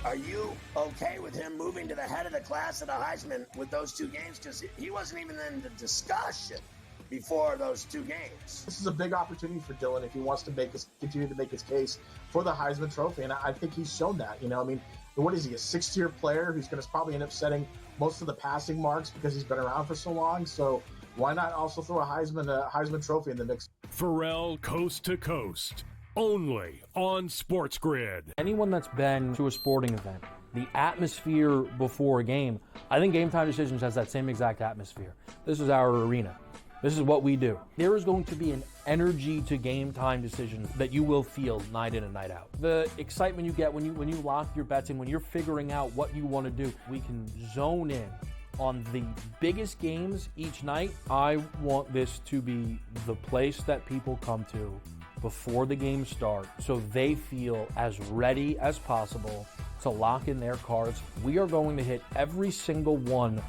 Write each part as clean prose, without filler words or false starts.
Are you okay with him moving to the head of the class of the Heisman with those two games? Because he wasn't even in the discussion before those two games. This is a big opportunity for Dylan if he wants to continue to make his case for the Heisman Trophy, and I think he's shown that. What is he, a sixth-year player who's going to probably end up setting most of the passing marks because he's been around for so long? So why not also throw a Heisman Trophy in the mix? Pharrell Coast to Coast, only on SportsGrid. Anyone that's been to a sporting event, the atmosphere before a game, I think Game Time Decisions has that same exact atmosphere. This is our arena. This is what we do. There is going to be an energy to Game Time Decisions that you will feel night in and night out. The excitement you get when you lock your bets in, when you're figuring out what you want to do, we can zone in on the biggest games each night. I want this to be the place that people come to before the games start so they feel as ready as possible to lock in their cards. We are going to hit every single one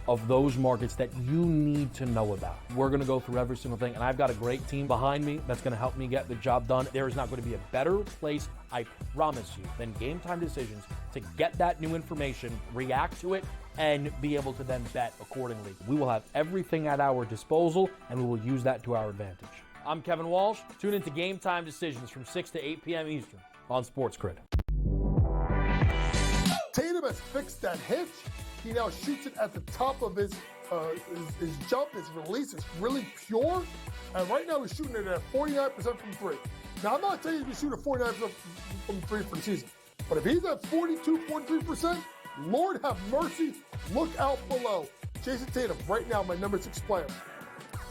of those markets that you need to know about. We're going to go through every single thing, and I've got a great team behind me that's going to help me get the job done. There is not going to be a better place, I promise you, than Game Time Decisions to get that new information, react to it, and be able to then bet accordingly. We will have everything at our disposal, and we will use that to our advantage. I'm Kevin Walsh. Tune into Game Time Decisions from 6 to 8 p.m. Eastern on SportsGrid. Tatum has fixed that hitch. He now shoots it at the top of his jump. His release is really pure. And right now he's shooting it at 49% from three. Now, I'm not saying he's going to shoot at 49% from three for the season. But if he's at 42, 43%, Lord have mercy, look out below. Jason Tatum, right now, my number 6 player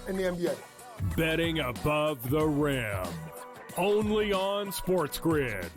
in the NBA. Betting above the rim, only on SportsGrid.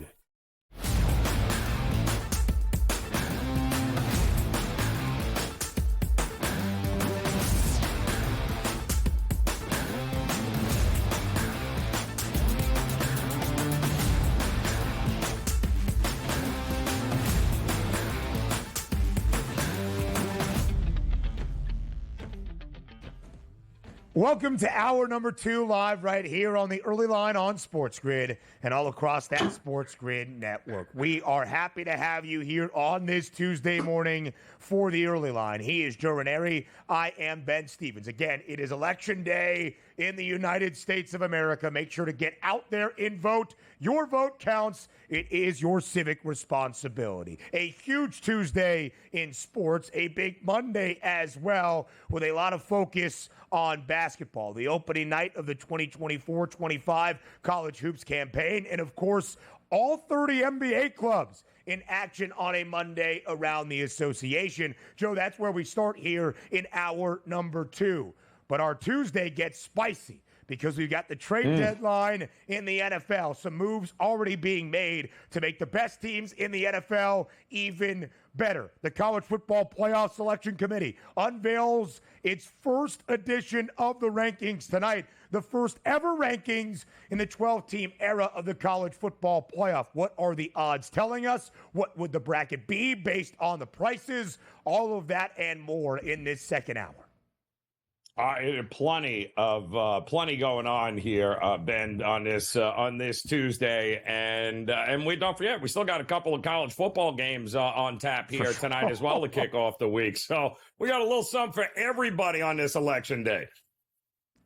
Welcome to hour number 2, live right here on the early line on SportsGrid and all across that SportsGrid network. We are happy to have you here on this Tuesday morning for the early line. He is Joe Ranieri. I am Ben Stevens. Again, it is Election Day in the United States of America. Make sure to get out there and vote. Your vote counts. It is your civic responsibility. A huge Tuesday in sports, a big Monday as well, with a lot of focus on basketball, the opening night of the 2024-25 college hoops campaign, and of course, all 30 NBA clubs in action on a Monday around the association. Joe, that's where we start here in hour number 2. But our Tuesday gets spicy because we've got the trade deadline in the NFL. Some moves already being made to make the best teams in the NFL even better. The College Football Playoff Selection Committee unveils its first edition of the rankings tonight, the first ever rankings in the 12-team era of the College Football Playoff. What are the odds telling us? What would the bracket be based on the prices? All of that and more in this second hour. Plenty going on here, Ben, on this Tuesday, and we don't forget we still got a couple of college football games on tap here tonight as well to kick off the week. So we got a little something for everybody on this election day.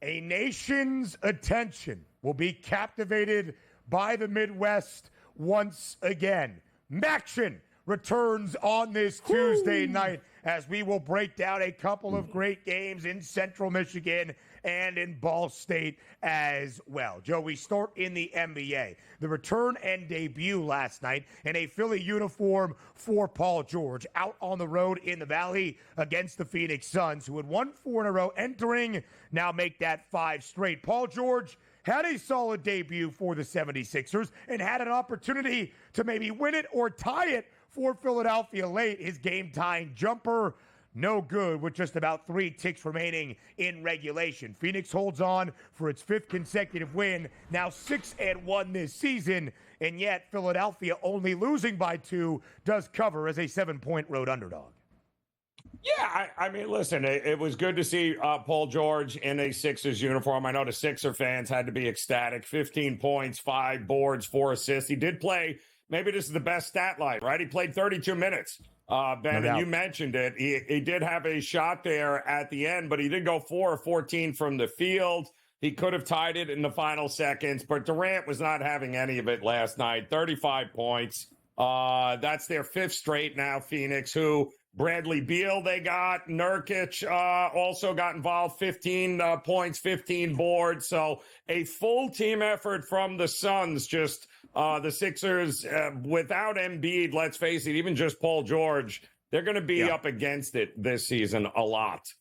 A nation's attention will be captivated by the Midwest once again. Maction returns on this Tuesday night as we will break down a couple of great games in Central Michigan and in Ball State as well. Joe, we start in the NBA. The return and debut last night in a Philly uniform for Paul George out on the road in the Valley against the Phoenix Suns, who had won 4 in a row entering, now make that 5 straight. Paul George had a solid debut for the 76ers and had an opportunity to maybe win it or tie it for Philadelphia late. His game-tying jumper, no good with just about 3 ticks remaining in regulation. Phoenix holds on for its 5th consecutive win, now 6-1 this season, and yet Philadelphia, only losing by 2, does cover as a 7-point road underdog. Yeah, I mean, listen, it was good to see Paul George in a Sixers uniform. I know the Sixer fans had to be ecstatic. 15 points, 5 boards, 4 assists. He did play maybe this is the best stat line, right? He played 32 minutes. Ben, and you mentioned it. He did have a shot there at the end, but he did go 4 of 14 from the field. He could have tied it in the final seconds, but Durant was not having any of it last night. 35 points. That's their 5th straight now, Phoenix, who Bradley Beal they got. Nurkic also got involved, 15 points, 15 boards. So a full team effort from the Suns. Just the Sixers, without Embiid, let's face it, even just Paul George, they're going to be up against it this season a lot.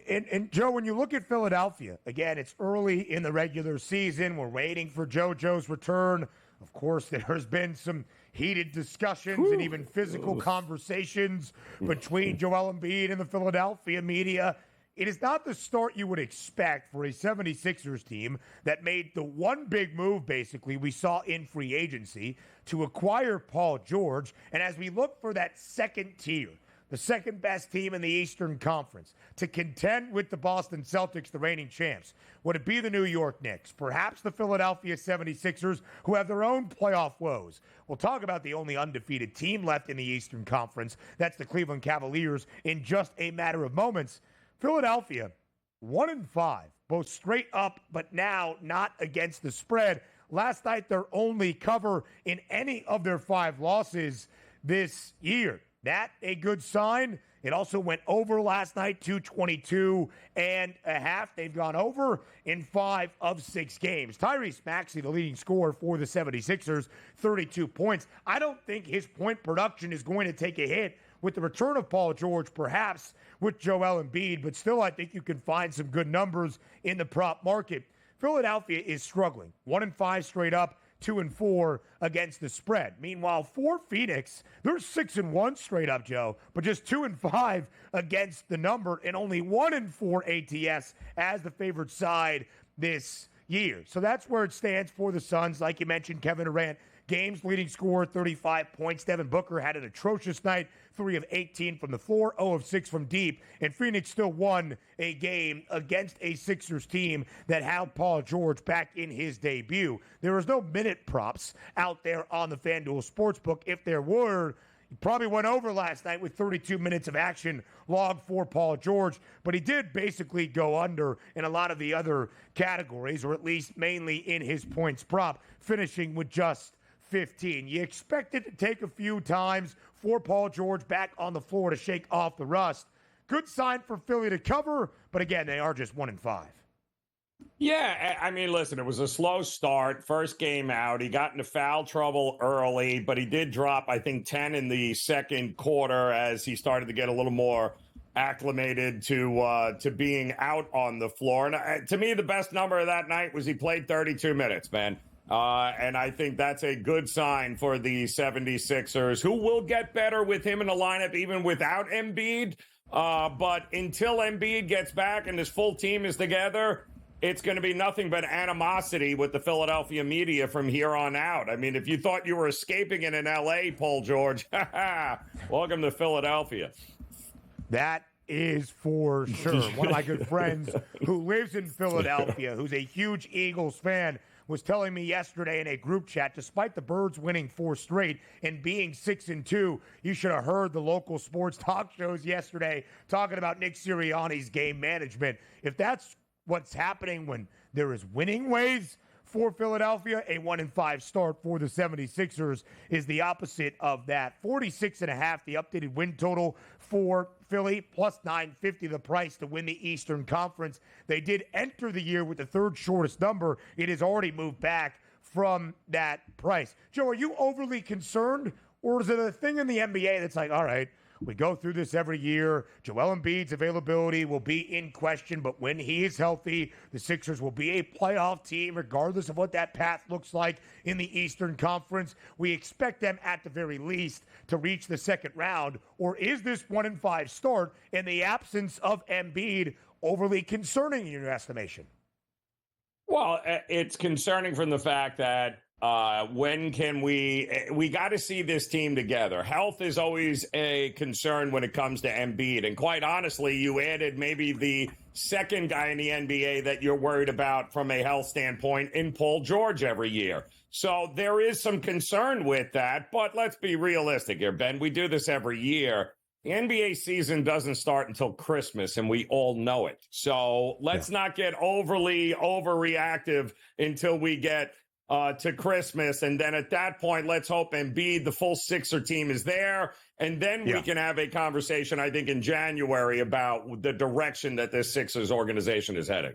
And Joe, when you look at Philadelphia, again, it's early in the regular season. We're waiting for JoJo's return. Of course, there's been some heated discussions and even physical conversations between Joel Embiid and the Philadelphia media. It is not the start you would expect for a 76ers team that made the one big move, basically, we saw in free agency to acquire Paul George. And as we look for that second tier, the second best team in the Eastern Conference, to contend with the Boston Celtics, the reigning champs, would it be the New York Knicks? Perhaps the Philadelphia 76ers, who have their own playoff woes. We'll talk about the only undefeated team left in the Eastern Conference. That's the Cleveland Cavaliers in just a matter of moments. Philadelphia, 1-5, both straight up, but now not against the spread. Last night, their only cover in any of their 5 losses this year. That a good sign. It also went over last night, 222.5. They've gone over in 5 of 6 games. Tyrese Maxey, the leading scorer for the 76ers, 32 points. I don't think his point production is going to take a hit with the return of Paul George, perhaps with Joel Embiid, but still I think you can find some good numbers in the prop market. Philadelphia is struggling. 1-5 straight up. 2-4 against the spread. Meanwhile, for Phoenix, they're 6-1 straight up, Joe, but just 2-5 against the number and only 1-4 ATS as the favored side this year. So that's where it stands for the Suns. Like you mentioned, Kevin Durant, game's leading scorer, 35 points. Devin Booker had an atrocious night, 3 of 18 from the floor, 0 of 6 from deep. And Phoenix still won a game against a Sixers team that had Paul George back in his debut. There was no minute props out there on the FanDuel Sportsbook. If there were, he probably went over last night with 32 minutes of action logged for Paul George, but he did basically go under in a lot of the other categories, or at least mainly in his points prop, finishing with just 15. You expect it to take a few times for Paul George back on the floor to shake off the rust. Good sign for Philly to cover, but again, they are just 1-5. Yeah, I mean, listen, it was a slow start. First game out, he got into foul trouble early, but he did drop, I think, 10 in the second quarter as he started to get a little more acclimated to being out on the floor. And to me, the best number of that night was he played 32 minutes, man. And I think that's a good sign for the 76ers, who will get better with him in the lineup, even without Embiid. But until Embiid gets back and his full team is together, it's going to be nothing but animosity with the Philadelphia media from here on out. I mean, if you thought you were escaping it in L.A., Paul George, welcome to Philadelphia. That is for sure. One of my good friends who lives in Philadelphia, who's a huge Eagles fan, was telling me yesterday in a group chat, despite the Birds winning 4 straight and being 6-2, you should have heard the local sports talk shows yesterday talking about Nick Sirianni's game management. If that's what's happening when there is winning ways for Philadelphia, a 1-5 start for the 76ers is the opposite of that. 46.5, the updated win total for Philly, plus 950 the price to win the Eastern Conference. They did enter the year with the 3rd shortest number. It has already moved back from that price. Joe, are you overly concerned, or is it a thing in the NBA that's like, all right, we go through this every year. Joel Embiid's availability will be in question, but when he is healthy, the Sixers will be a playoff team, regardless of what that path looks like in the Eastern Conference. We expect them, at the very least, to reach the second round. Or is this 1-5 start in the absence of Embiid overly concerning in your estimation? Well, it's concerning from the fact that when can we got to see this team together. Health is always a concern when it comes to Embiid. And quite honestly, you added maybe the second guy in the NBA that you're worried about from a health standpoint in Paul George every year. So there is some concern with that, but let's be realistic here, Ben. We do this every year. The NBA season doesn't start until Christmas, and we all know it. So let's not get overly overreactive until we get to Christmas. And then at that point, let's hope Embiid, the full Sixer team, is there. And then we can have a conversation, I think, in January about the direction that this Sixers organization is heading.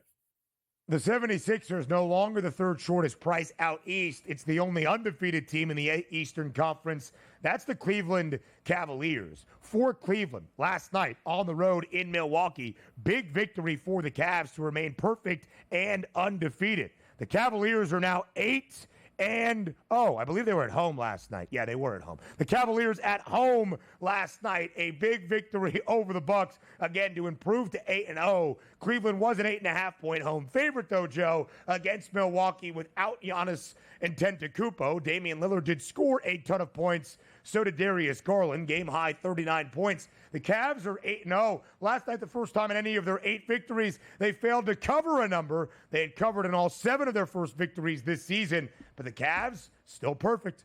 The 76ers no longer the third shortest price out east. It's the only undefeated team in the Eastern Conference. That's the Cleveland Cavaliers. For Cleveland, last night on the road in Milwaukee, big victory for the Cavs to remain perfect and undefeated. The Cavaliers are now 8 and I believe they were at home last night. Yeah, they were at home. The Cavaliers at home last night, a big victory over the Bucks, again, to improve to 8-0. Cleveland was an 8.5-point home favorite, though, Joe, against Milwaukee without Giannis Antetokounmpo. Damian Lillard did score a ton of points. So did Darius Garland, game-high 39 points. The Cavs are 8-0. Last night, the first time in any of their 8 victories, they failed to cover a number. They had covered in all 7 of their first victories this season. But the Cavs, still perfect.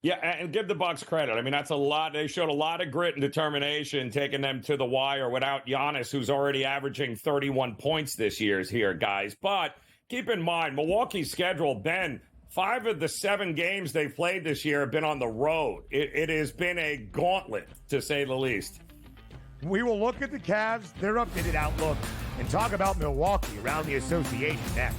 Yeah, and give the Bucks credit. I mean, that's a lot. They showed a lot of grit and determination, taking them to the wire without Giannis, who's already averaging 31 points this year here, guys. But keep in mind, Milwaukee's schedule, Ben, 5 of the 7 games they've played this year have been on the road. It has been a gauntlet, to say the least. We will look at the Cavs, their updated outlook, and talk about Milwaukee around the association next.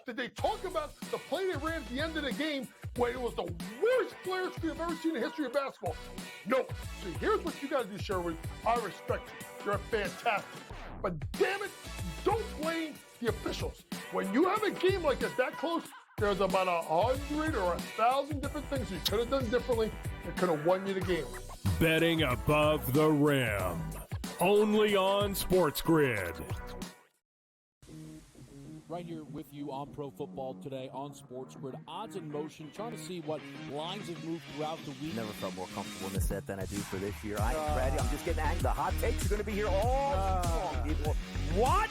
Did they talk about the play they ran at the end of the game when it was the worst player we've ever seen in the history of basketball? No. See, here's what you got to do, Sherwood. I respect you. You're fantastic. But damn it, don't blame the officials. When you have a game like this that close, there's about 100 or 1,000 different things you could have done differently that could have won you the game. Betting above the rim. Only on SportsGrid. Right here with you on Pro Football Today on SportsGrid. Odds in motion, trying to see what lines have moved throughout the week. Never felt more comfortable in this set than I do for this year. I am ready. I'm just getting angry. The hot takes are going to be here all long, people. What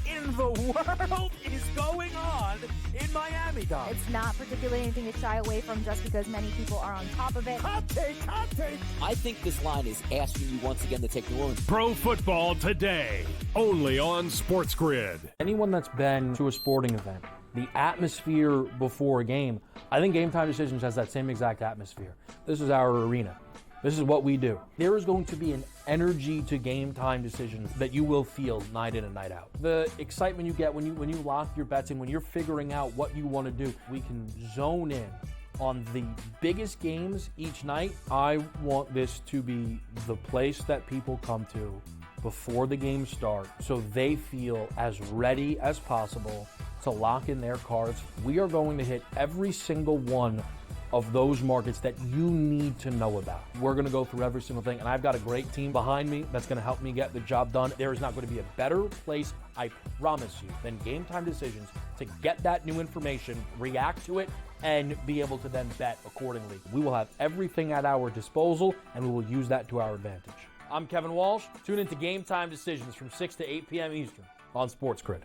in the world is going on in Miami, Dom? It's not particularly anything to shy away from just because many people are on top of it. Hot take, hot take. I think this line is asking you once again to take New Orleans. Pro Football Today. Only on SportsGrid. Anyone that's been to a sporting event, the atmosphere before a game, I think Game Time Decisions has that same exact atmosphere. This is our arena. This is what we do. There is going to be an energy to Game Time Decisions that you will feel night in and night out. The excitement you get when you lock your bets in, when you're figuring out what you want to do, we can zone in on the biggest games each night. I want this to be the place that people come to before the games start so they feel as ready as possible to lock in their cards. We are going to hit every single one of those markets that you need to know about. We're going to go through every single thing, and I've got a great team behind me that's going to help me get the job done. There is not going to be a better place, I promise you, than Game Time Decisions to get that new information, react to it, and be able to then bet accordingly. We will have everything at our disposal, and we will use that to our advantage. I'm Kevin Walsh. Tune into Game Time Decisions from 6 to 8 p.m. Eastern on SportsGrid.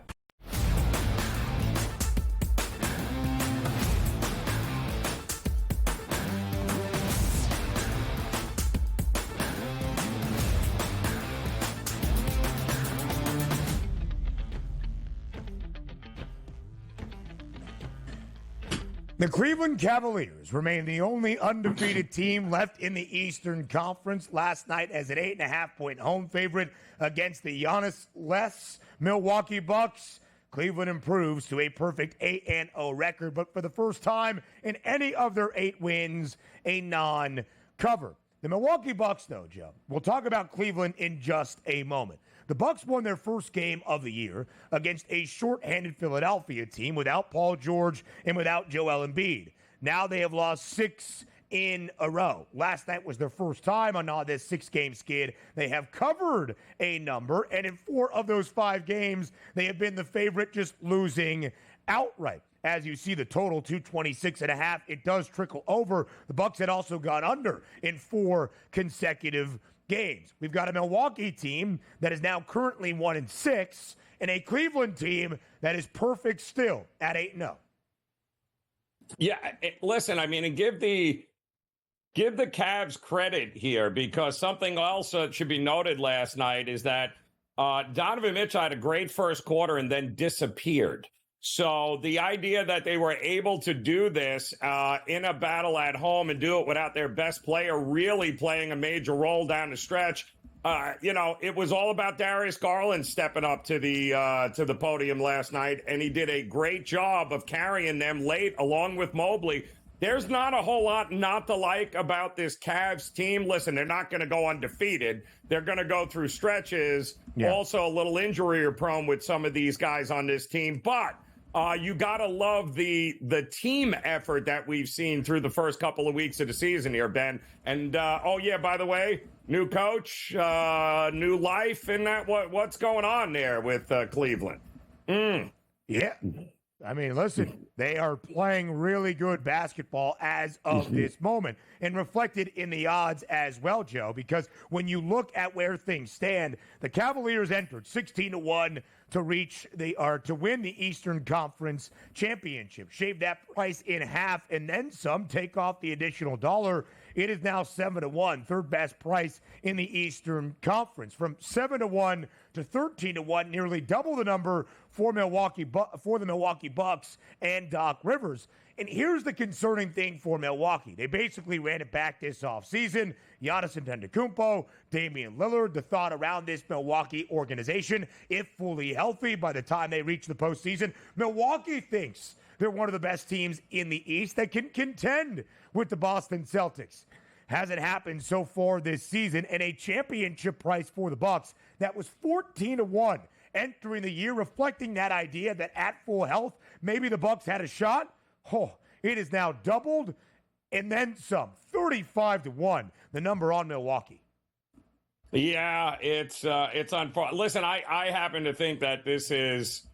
The Cleveland Cavaliers remain the only undefeated team left in the Eastern Conference last night as an 8.5-point home favorite against the Giannis-less Milwaukee Bucks. Cleveland improves to a perfect 8-0 record, but for the first time in any of their 8 wins, a non-cover. The Milwaukee Bucks, though, Joe, we'll talk about Cleveland in just a moment. The Bucks won their first game of the year against a shorthanded Philadelphia team without Paul George and without Joel Embiid. Now they have lost 6 in a row. Last night was their first time on this 6-game skid. They have covered a number, and in 4 of those 5 games, they have been the favorite, just losing outright. As you see the total, 226.5, it does trickle over. The Bucs had also gone under in 4 consecutive games. We've got a Milwaukee team that is now currently 1-6, and a Cleveland team that is perfect still at 8-0. Yeah, listen, I mean, and give the Cavs credit here, because something else that should be noted last night is that Donovan Mitchell had a great first quarter and then disappeared. So the idea that they were able to do this in a battle at home and do it without their best player really playing a major role down the stretch, it was all about Darius Garland stepping up to the podium last night, and he did a great job of carrying them late along with Mobley. There's not a whole lot not to like about this Cavs team. Listen, they're not going to go undefeated. They're going to go through stretches. Yeah. Also a little injury prone with some of these guys on this team, but you got to love the team effort that we've seen through the first couple of weeks of the season here, Ben. And, by the way, new coach, new life, and what's going on there with Cleveland? Yeah. I mean, listen, they are playing really good basketball as of this moment, and reflected in the odds as well, Joe, because when you look at where things stand, the Cavaliers entered 16-1 to win the Eastern Conference Championship. Shave that price in half and then some, take off the additional $1. It is now 7-1, third best price in the Eastern Conference. From 7-1 to 13-1, nearly double the number for the Milwaukee Bucks and Doc Rivers. And here's the concerning thing for Milwaukee. They basically ran it back this offseason. Giannis Antetokounmpo, Damian Lillard, the thought around this Milwaukee organization, if fully healthy by the time they reach the postseason, Milwaukee thinks they're one of the best teams in the East that can contend with the Boston Celtics. Hasn't happened so far this season, and a championship price for the Bucks that was 14-1 entering the year, reflecting that idea that at full health, maybe the Bucks had a shot. It is now doubled and then some, 35-1, the number on Milwaukee. Yeah, it's unfortunate. Listen, I happen to think that this is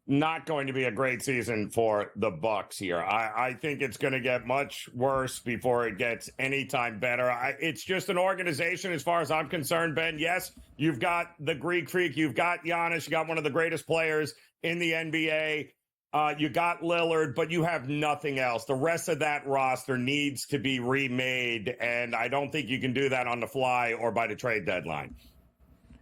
not going to be a great season for the Bucks here. I think it's going to get much worse before it gets any time better. It's just an organization, as far as I'm concerned, Ben. Yes, you've got the Greek Freak, you've got Giannis, you got one of the greatest players in the NBA. You got Lillard, but you have nothing else. The rest of that roster needs to be remade, and I don't think you can do that on the fly or by the trade deadline.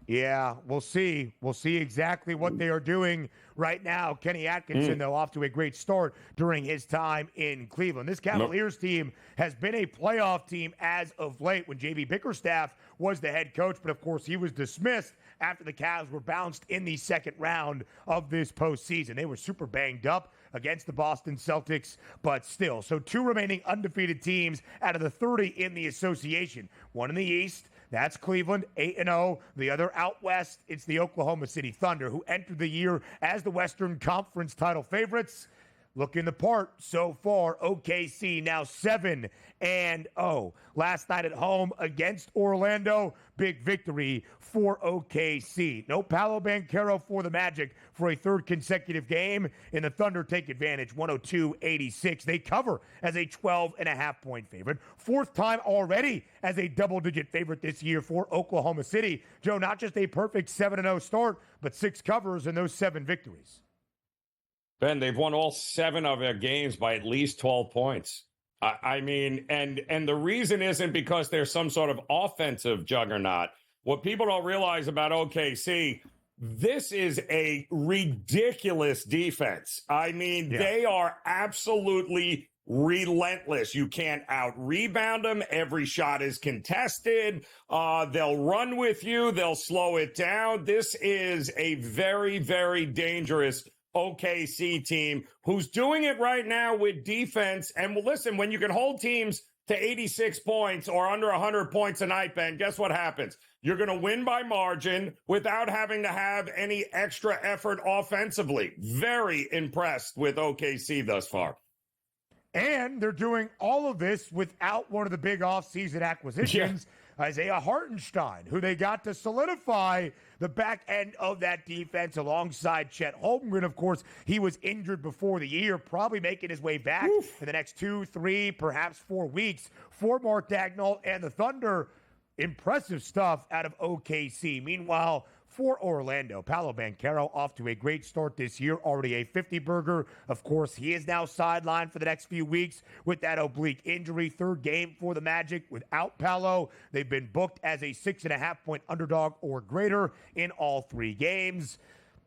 Yeah, we'll see. We'll see exactly what they are doing right now. Kenny Atkinson, though, off to a great start during his time in Cleveland. This Cavaliers team has been a playoff team as of late when J.B. Bickerstaff was the head coach, but of course he was dismissed after the Cavs were bounced in the second round of this postseason. They were super banged up against the Boston Celtics, but still. So 2 remaining undefeated teams out of the 30 in the association. One in the East, that's Cleveland, 8-0. The other out west, it's the Oklahoma City Thunder, who entered the year as the Western Conference title favorites. Looking the part so far. OKC now 7-0. Last night at home against Orlando, big victory for OKC. No Paolo Banchero for the Magic for a third consecutive game, and the Thunder take advantage, 102-86. They cover as a 12.5-point favorite. Fourth time already as a double-digit favorite this year for Oklahoma City. Joe, not just a perfect 7-0 start, but 6 covers and those 7 victories. Ben, they've won all 7 of their games by at least 12 points. I mean, and the reason isn't because they're some sort of offensive juggernaut. What people don't realize about OKC, this is a ridiculous defense. I mean, They are absolutely relentless. You can't out-rebound them. Every shot is contested. They'll run with you. They'll slow it down. This is a very, very dangerous OKC team who's doing it right now with defense. And listen, when you can hold teams to 86 points or under 100 points a night, Ben, guess what happens? You're going to win by margin without having to have any extra effort offensively. Very impressed with OKC thus far. And they're doing all of this without one of the big offseason acquisitions, Isaiah Hartenstein, who they got to solidify the back end of that defense alongside Chet Holmgren. Of course, he was injured before the year, probably making his way back in the next 2, 3, perhaps 4 weeks for Mark Daigneault and the Thunder. Impressive stuff out of OKC. Meanwhile, for Orlando, Paolo Banchero off to a great start this year, already a 50-burger. Of course, he is now sidelined for the next few weeks with that oblique injury. Third game for the Magic without Paolo. They've been booked as a 6.5-point underdog or greater in all 3 games.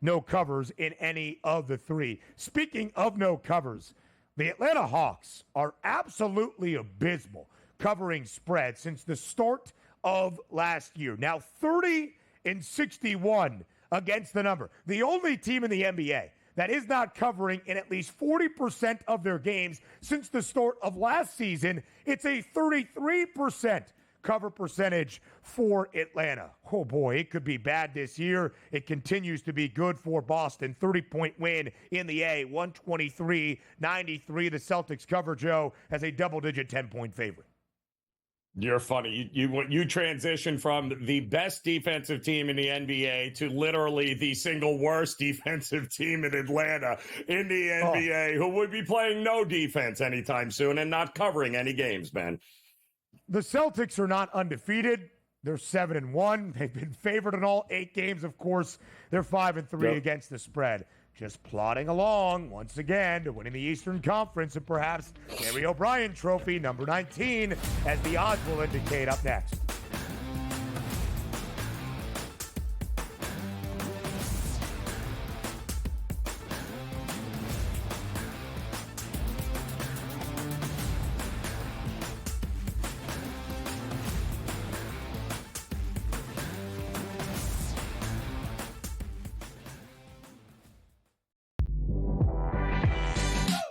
No covers in any of the 3. Speaking of no covers, the Atlanta Hawks are absolutely abysmal covering spread since the start of last year. Now 30-61 against the number. The only team in the NBA that is not covering in at least 40% of their games since the start of last season. It's a 33% cover percentage for Atlanta. Oh boy, it could be bad this year. It continues to be good for Boston. 30-point win in the A, 123-93. The Celtics cover, Joe, as a double-digit 10-point favorite. You're funny. You transition from the best defensive team in the NBA to literally the single worst defensive team in Atlanta in the NBA, who would be playing no defense anytime soon and not covering any games, man. The Celtics are not undefeated. They're 7-1. They've been favored in all 8 games, of course. They're 5-3 against the spread. Just plodding along once again to winning the Eastern Conference and perhaps Gary O'Brien Trophy number 19, as the odds will indicate up next.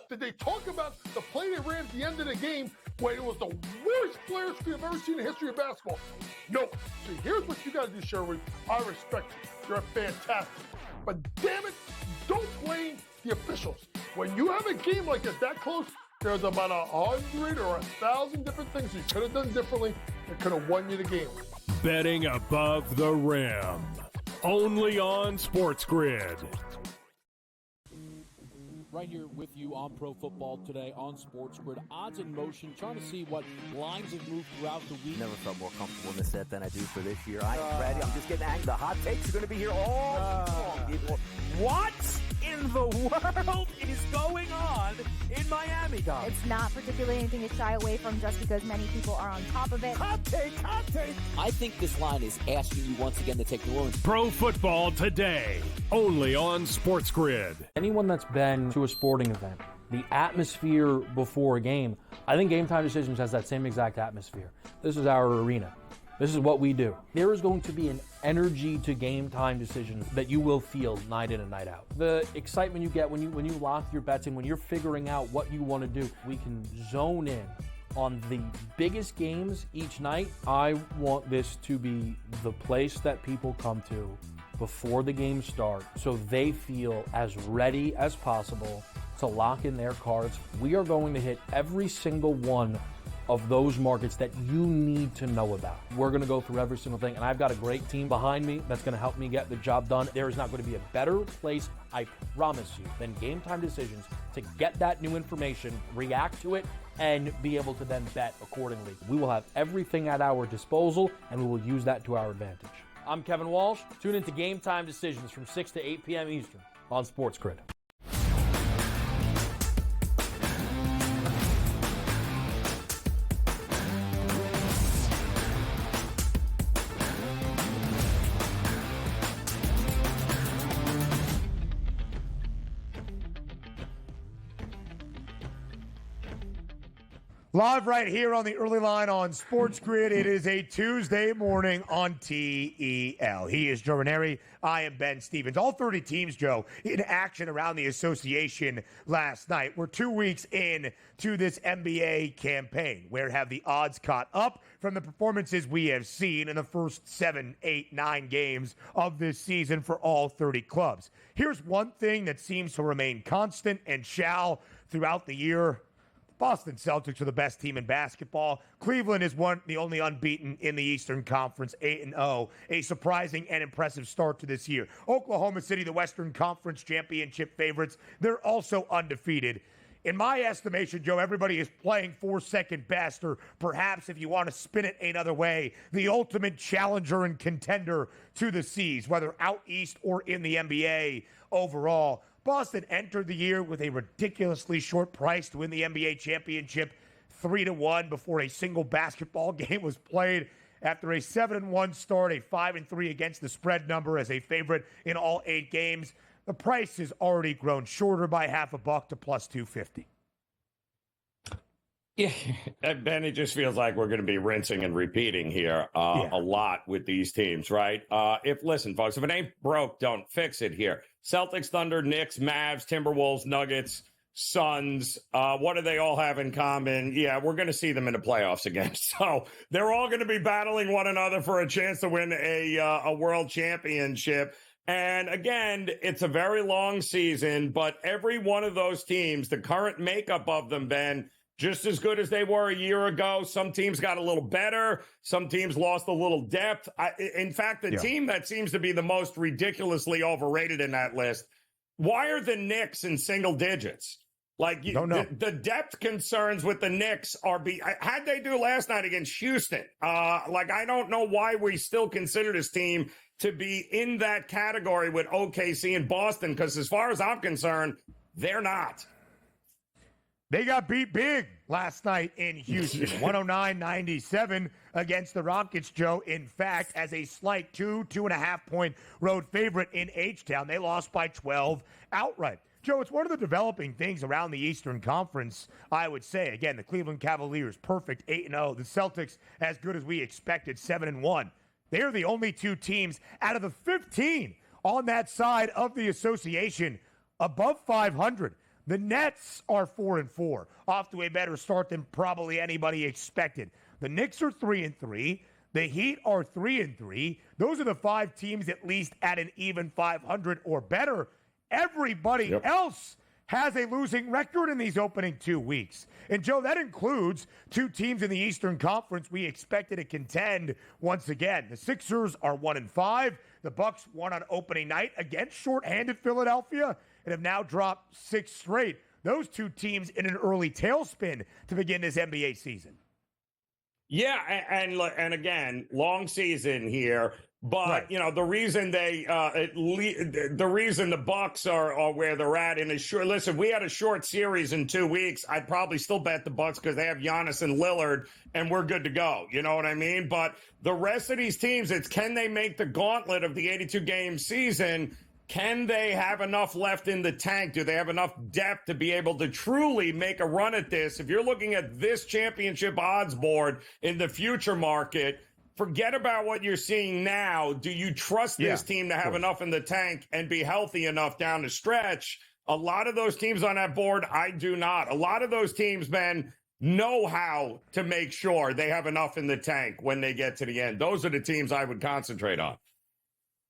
Did they talk about the play they ran at the end of the game when it was the worst player screen I've ever seen in the history of basketball? No. See, here's what you got to do, Sherwood. I respect you. You're fantastic. But damn it, don't blame the officials. When you have a game like this that close, there's about 100 or 1,000 different things you could have done differently that could have won you the game. Betting above the rim. Only on SportsGrid. Right here with you on Pro Football Today on SportsGrid. Odds in motion, trying to see what lines have moved throughout the week. Never felt more comfortable in this set than I do for this year. Brady, I'm just getting angry. The hot takes are going to be here all long, people. What in the world is going on in Miami, guys? It's not particularly anything to shy away from just because many people are on top of it. Hot take, hot take. I think this line is asking you once again to take New Orleans. Pro Football Today, only on SportsGrid. Anyone that's been to a sporting event, the atmosphere before a game, I think Game Time Decisions has that same exact atmosphere. This is our arena. This is what we do. There is going to be an energy to Game Time Decisions that you will feel night in and night out. The excitement you get when you lock your bets in, when you're figuring out what you want to do, we can zone in on the biggest games each night. I want this to be the place that people come to before the games start so they feel as ready as possible to lock in their cards. We are going to hit every single one of those markets that you need to know about. We're going to go through every single thing, and I've got a great team behind me that's going to help me get the job done. There is not going to be a better place, I promise you, than Game Time Decisions to get that new information, react to it, and be able to then bet accordingly. We will have everything at our disposal, and we will use that to our advantage. I'm Kevin Walsh. Tune into Game Time Decisions from 6 to 8 p.m. Eastern on SportsGrid. Live right here on the early line on SportsGrid. It is a Tuesday morning on TEL. He is Joe Ranieri. I am Ben Stevens. All 30 teams, Joe, in action around the association last night. We're 2 weeks in to this NBA campaign. Where have the odds caught up from the performances we have seen in the first 7, 8, 9 games of this season for all 30 clubs? Here's one thing that seems to remain constant and shall throughout the year. Boston Celtics are the best team in basketball. Cleveland is the only unbeaten in the Eastern Conference, 8-0. A surprising and impressive start to this year. Oklahoma City, the Western Conference championship favorites, they're also undefeated. In my estimation, Joe, everybody is playing for second best, or perhaps, if you want to spin it another way, the ultimate challenger and contender to the C's, whether out east or in the NBA overall. Boston entered the year with a ridiculously short price to win the NBA championship, 3-1 before a single basketball game was played. After a 7-1 start, a 5-3 against the spread number as a favorite in all 8 games, the price has already grown shorter by $0.50 to plus 250. Yeah, Ben, it just feels like we're going to be rinsing and repeating here a lot with these teams, right? Listen, folks, if it ain't broke, don't fix it here. Celtics, Thunder, Knicks, Mavs, Timberwolves, Nuggets, Suns. What do they all have in common? Yeah, we're going to see them in the playoffs again. So they're all going to be battling one another for a chance to win a world championship. And again, it's a very long season, but every one of those teams, the current makeup of them, Ben, just as good as they were a year ago. Some teams got a little better. Some teams lost a little depth. In fact, the team that seems to be the most ridiculously overrated in that list, why are the Knicks in single digits? Like, the depth concerns with the Knicks how'd they do last night against Houston? I don't know why we still consider this team to be in that category with OKC and Boston, because as far as I'm concerned, they're not. They got beat big last night in Houston, 109-97 against the Rockets, Joe. In fact, as a slight 2.5 point road favorite in H-Town, they lost by 12 outright. Joe, it's one of the developing things around the Eastern Conference, I would say. Again, the Cleveland Cavaliers, perfect, 8-0. The Celtics, as good as we expected, 7-1. They're the only 2 teams out of the 15 on that side of the association above 500. The Nets are 4-4, off to a better start than probably anybody expected. The Knicks are 3-3. The Heat are 3-3. Those are the 5 teams at least at an even 500 or better. Everybody else has a losing record in these opening 2 weeks. And, Joe, that includes 2 teams in the Eastern Conference we expected to contend once again. The Sixers are 1-5. The Bucks won on opening night against shorthanded Philadelphia and have now dropped 6 straight. Those 2 teams in an early tailspin to begin this NBA season. Yeah, and again, long season here. But, the reason the reason the Bucks are where they're at in a short, listen, we had a short series in 2 weeks. I'd probably still bet the Bucks because they have Giannis and Lillard and we're good to go. You know what I mean? But the rest of these teams, it's can they make the gauntlet of the 82-game season? Can they have enough left in the tank? Do they have enough depth to be able to truly make a run at this? If you're looking at this championship odds board in the future market, forget about what you're seeing now. Do you trust this team to have enough in the tank and be healthy enough down the stretch? A lot of those teams on that board, I do not. A lot of those teams, Ben, know how to make sure they have enough in the tank when they get to the end. Those are the teams I would concentrate on.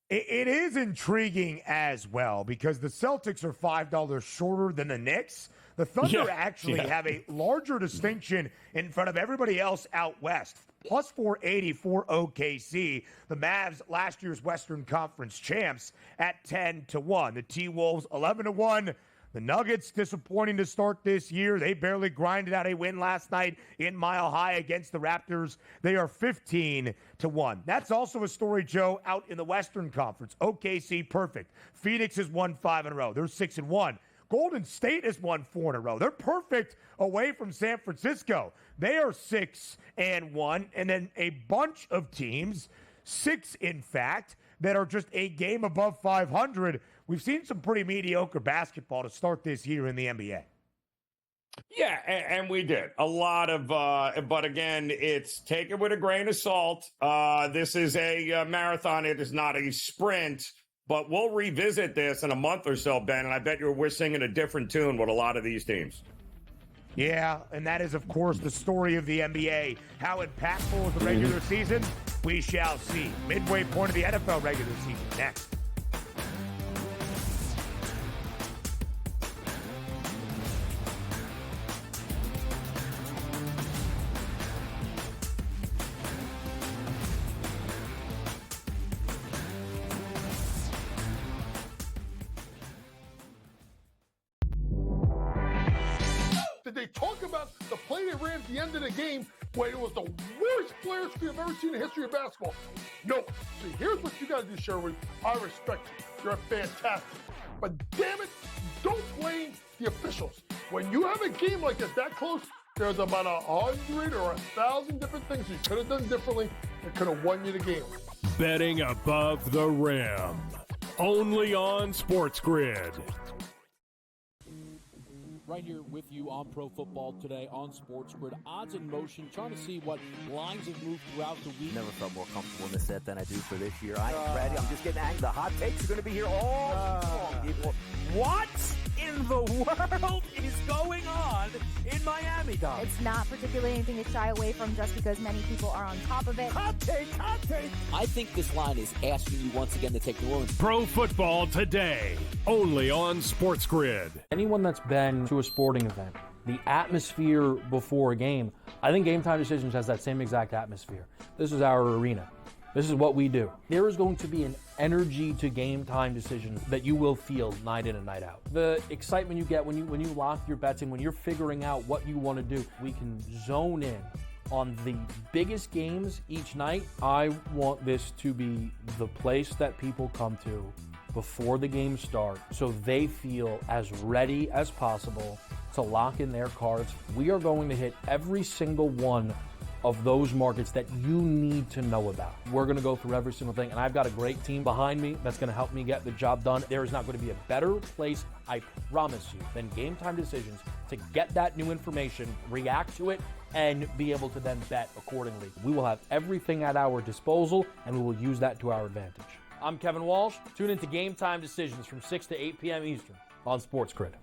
It is intriguing as well because the Celtics are $5 shorter than the Knicks. The Thunder have a larger distinction in front of everybody else out west. Plus 480 for OKC. The Mavs, last year's Western Conference champs, at 10-1. The T-Wolves, 11-1. The Nuggets, disappointing to start this year. They barely grinded out a win last night in Mile High against the Raptors. They are 15-1. That's also a story, Joe, out in the Western Conference. OKC, perfect. Phoenix has won 5 in a row. They're 6-1. Golden State has won 4 in a row. They're perfect away from San Francisco. They are 6-1. And then a bunch of teams, 6 in fact, that are just a game above 500. We've seen some pretty mediocre basketball to start this year in the NBA. Yeah, and we did. A lot of, but again, it's take it with a grain of salt. This is a marathon. It is not a sprint. But we'll revisit this in a month or so, Ben, and I bet we're singing a different tune with a lot of these teams. Yeah, and that is, of course, the story of the NBA. How impactful is the regular season? We shall see. Midway point of the NFL regular season next. Did they talk about the play they ran at the end of the game when it was the worst player screen I've ever seen in the history of basketball? No. See, here's what you got to do, Sherwood. I respect you. You're fantastic. But damn it, don't blame the officials. When you have a game like this that close, there's about 100 or 1,000 different things you could have done differently that could have won you the game. Betting above the rim. Only on SportsGrid. Right here with you on Pro Football Today on SportsGrid. Odds in motion, trying to see what lines have moved throughout the week. Never felt more comfortable in this set than I do for this year. Brady, I'm just getting angry. The hot takes are going to be here all long, people. What in the world is going on in Miami, Dom? It's not particularly anything to shy away from just because many people are on top of it. Hot take. I think this line is asking you once again to take New Orleans. Pro Football Today. Only on SportsGrid. Anyone that's been to a sporting event, the atmosphere before a game, I think Game Time Decisions has that same exact atmosphere. This is our arena. This is what we do. There is going to be an energy to Game Time Decisions that you will feel night in and night out. The excitement you get when you lock your bets in, when you're figuring out what you want to do, we can zone in on the biggest games each night. I want this to be the place that people come to before the game starts so they feel as ready as possible to lock in their cards. We are going to hit every single one of those markets that you need to know about. We're going to go through every single thing, and I've got a great team behind me that's going to help me get the job done. There is not going to be a better place, I promise you, than Game Time Decisions to get that new information, react to it, and be able to then bet accordingly. We will have everything at our disposal, and we will use that to our advantage. I'm Kevin Walsh. Tune into Game Time Decisions from 6 to 8 p.m. Eastern on SportsGrid.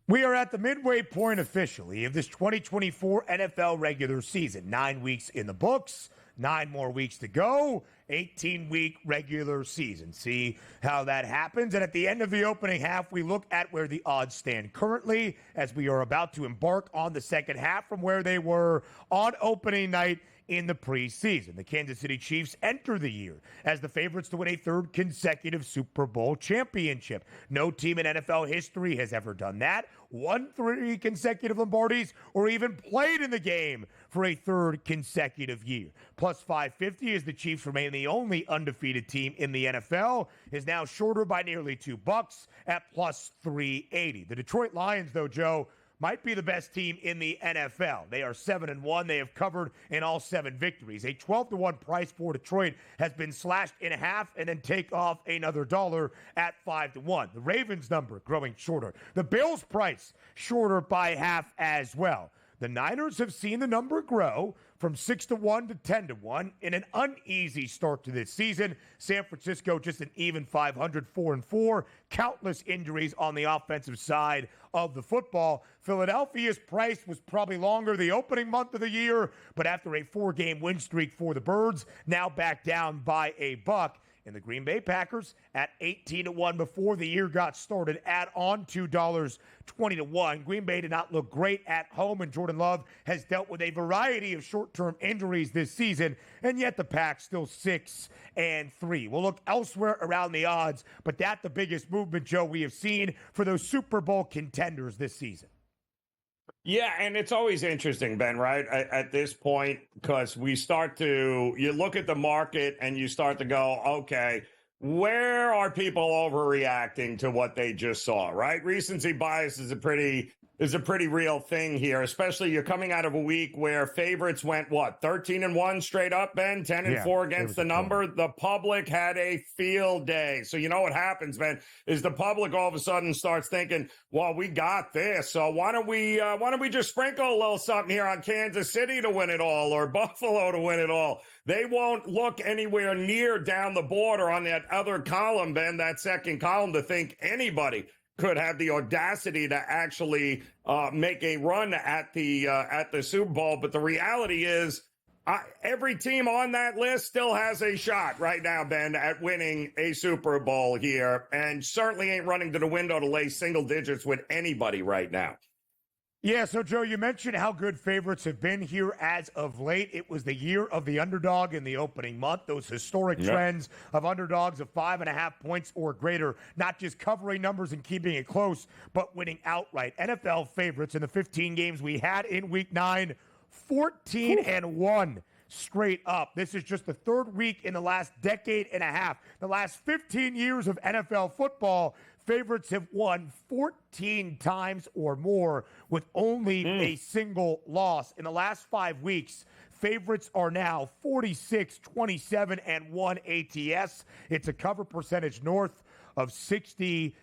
We are at the midway point officially of this 2024 NFL regular season. 9 weeks in the books, 9 more weeks to go, 18-week regular season. See how that happens. And at the end of the opening half, we look at where the odds stand currently as we are about to embark on the second half from where they were on opening night in the preseason. The Kansas City Chiefs enter the year as the favorites to win a third consecutive Super Bowl championship. No team in NFL history has ever done that, won 3 consecutive Lombardis, or even played in the game for a third consecutive year. Plus 550 as the Chiefs remain the only undefeated team in the NFL, is now shorter by nearly $2 at plus 380. The Detroit Lions, though, Joe, might be the best team in the NFL. They are 7-1. They have covered in all 7 victories. A 12-1 price for Detroit has been slashed in half and then take off another $1 at 5-1. The Ravens number growing shorter. The Bills price shorter by half as well. The Niners have seen the number grow from 6-1 to 10-1 in an uneasy start to this season. San Francisco just an even 500, 4-4. Countless injuries on the offensive side of the football. Philadelphia's price was probably longer the opening month of the year, but after a 4-game win streak for the Birds, now back down by $1. And the Green Bay Packers at 18-1 before the year got started, add on $2, 20-1. Green Bay did not look great at home, and Jordan Love has dealt with a variety of short-term injuries this season, and yet the Pack still 6-3. We'll look elsewhere around the odds, but that's the biggest movement, Joe, we have seen for those Super Bowl contenders this season. Yeah, and it's always interesting, Ben, right, at this point, because you look at the market and you start to go, okay, where are people overreacting to what they just saw, right? Recency bias is a pretty real thing here, especially you're coming out of a week where favorites went, 13-1 straight up, Ben, 10-4 against the number. The public had a field day. So you know what happens, Ben, is the public all of a sudden starts thinking, well, we got this. So why don't we just sprinkle a little something here on Kansas City to win it all, or Buffalo to win it all? They won't look anywhere near down the board or on that other column, Ben, that second column, to think anybody could have the audacity to actually make a run at the Super Bowl. But the reality is Every team on that list still has a shot right now, Ben, at winning a Super Bowl here, and certainly ain't running to the window to lay single digits with anybody right now. Yeah, so Joe, you mentioned how good favorites have been here as of late. It was the year of the underdog in the opening month. Those historic trends of underdogs of 5.5 points or greater, not just covering numbers and keeping it close, but winning outright. NFL favorites in the 15 games we had in Week 9, 14-1 straight up. This is just the third week in the last decade and a half. The last 15 years of NFL football, favorites have won 14 times or more with only a single loss. In the last 5 weeks, favorites are now 46, 27, and 1 ATS. It's a cover percentage north of 63%.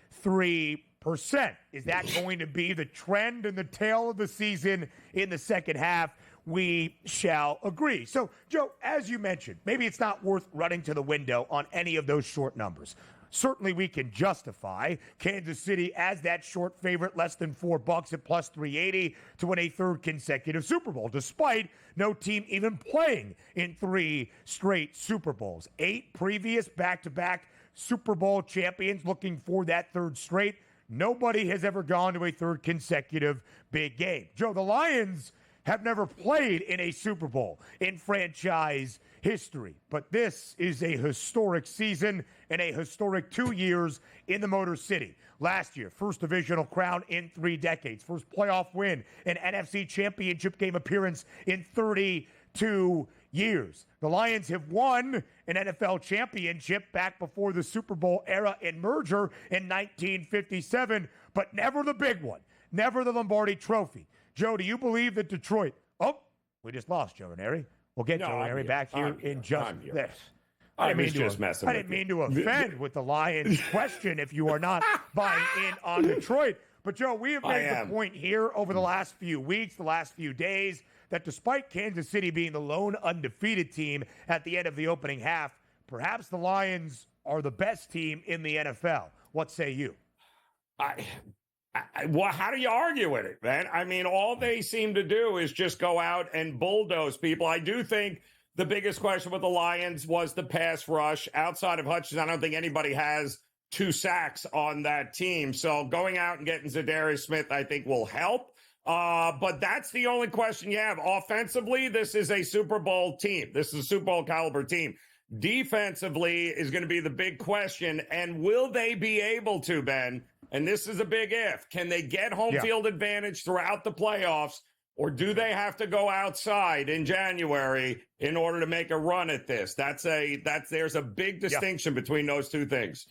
Is that going to be the trend and the tail of the season in the second half? We shall agree. So, Joe, as you mentioned, maybe it's not worth running to the window on any of those short numbers. Certainly we can justify Kansas City as that short favorite, less than $4 at plus 380 to win a third consecutive Super Bowl, despite no team even playing in 3 straight Super Bowls. 8 previous back-to-back Super Bowl champions looking for that third straight. Nobody has ever gone to a third consecutive big game. Joe, the Lions have never played in a Super Bowl in franchise history. But this is a historic season and a historic 2 years in the Motor City. Last year, first divisional crown in 3 decades, first playoff win, an NFC championship game appearance in 32 years. The Lions have won an NFL championship back before the Super Bowl era and merger in 1957, but never the big one, never the Lombardi Trophy. Joe, do you believe that Detroit... Oh, we just lost Joe Ranieri. We'll get Joe Ranieri back here in just this. I didn't mean to offend with the Lions question if you are not buying in on Detroit. But, Joe, we have made the point here over the last few weeks, the last few days, that despite Kansas City being the lone undefeated team at the end of the opening half, perhaps the Lions are the best team in the NFL. What say you? Well, how do you argue with it, man? I mean, all they seem to do is just go out and bulldoze people. I do think the biggest question with the Lions was the pass rush. Outside of Hutchinson, I don't think anybody has 2 sacks on that team. So going out and getting Zadarius Smith, I think, will help. But that's the only question you have. Offensively, this is a Super Bowl team. This is a Super Bowl caliber team. Defensively is going to be the big question. And will they be able to, Ben? And this is a big if. Can they get home field advantage throughout the playoffs, or do they have to go outside in January in order to make a run at this? There's a big distinction between those two things.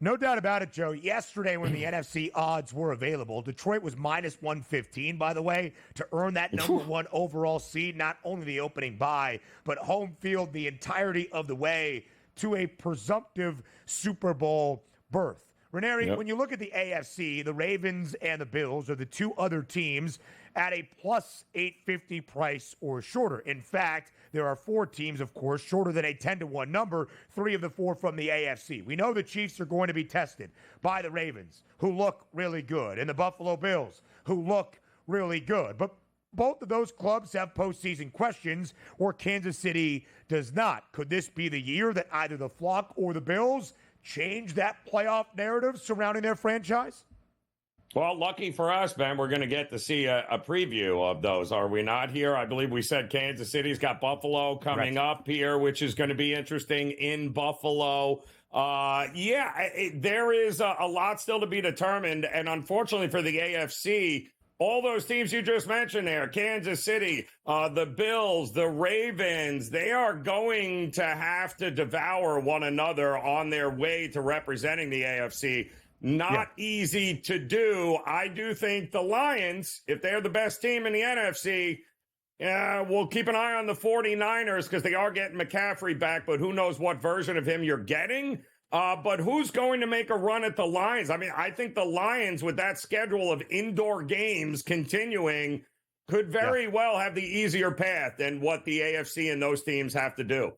No doubt about it, Joe. Yesterday, when the NFC odds were available, Detroit was minus 115, by the way, to earn that number 1 overall seed, not only the opening bye, but home field the entirety of the way to a presumptive Super Bowl berth. Ranieri, when you look at the AFC, the Ravens and the Bills are the 2 other teams at a plus 850 price or shorter. In fact, there are 4 teams, of course, shorter than a 10-1 number, 3 of the 4 from the AFC. We know the Chiefs are going to be tested by the Ravens, who look really good, and the Buffalo Bills, who look really good. But both of those clubs have postseason questions, or Kansas City does not. Could this be the year that either the Flock or the Bills change that playoff narrative surrounding their franchise? Well, lucky for us, Ben, we're going to get to see a preview of those, are we not here? I believe we said Kansas City's got Buffalo coming up here, which is going to be interesting in Buffalo. There is a lot still to be determined, and unfortunately for the AFC, all those teams you just mentioned there, Kansas City, the Bills, the Ravens, they are going to have to devour one another on their way to representing the AFC. Not easy to do. I do think the Lions, if they're the best team in the NFC, we'll keep an eye on the 49ers because they are getting McCaffrey back, but who knows what version of him you're getting. But who's going to make a run at the Lions? I mean, I think the Lions, with that schedule of indoor games continuing, could very well have the easier path than what the AFC and those teams have to do.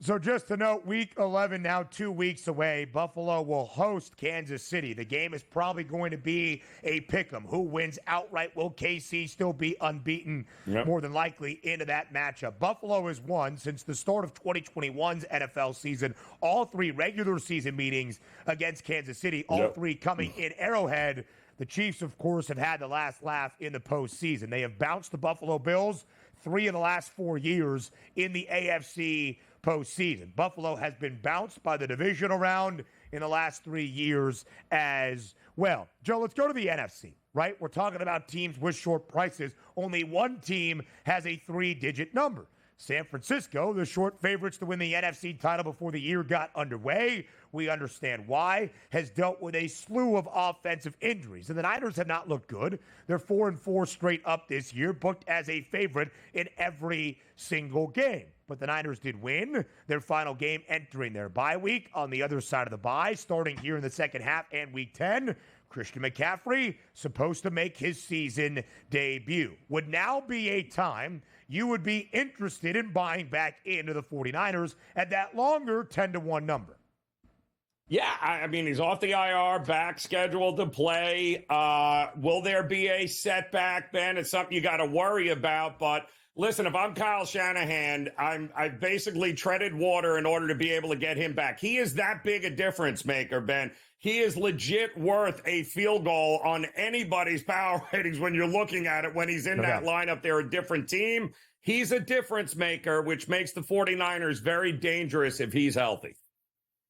So just to note, Week 11 now 2 weeks away. Buffalo will host Kansas City. The game is probably going to be a pick'em. Who wins outright? Will KC still be unbeaten? Yep. More than likely into that matchup. Buffalo has won since the start of 2021's NFL season. All 3 regular season meetings against Kansas City. All 3 coming in Arrowhead. The Chiefs, of course, have had the last laugh in the postseason. They have bounced the Buffalo Bills 3 of the last 4 years in the AFC postseason. Buffalo has been bounced by the divisional round in the last 3 years as well. Joe, let's go to the NFC, right? We're talking about teams with short prices. Only one team has a 3-digit number. San Francisco, the short favorites to win the NFC title before the year got underway. We understand why. Has dealt with a slew of offensive injuries. And the Niners have not looked good. They're 4-4 straight up this year, booked as a favorite in every single game. But the Niners did win their final game entering their bye week. On the other side of the bye, starting here in the second half and Week 10, Christian McCaffrey supposed to make his season debut. Would now be a time you would be interested in buying back into the 49ers at that longer 10-1 number. Yeah, I mean, he's off the IR, back scheduled to play. Will there be a setback, Ben? It's something you got to worry about. But listen, if I'm Kyle Shanahan, I've basically treaded water in order to be able to get him back. He is that big a difference maker, Ben. He is legit worth a field goal on anybody's power ratings when you're looking at it. When he's in that lineup, they're a different team. He's a difference maker, which makes the 49ers very dangerous if he's healthy.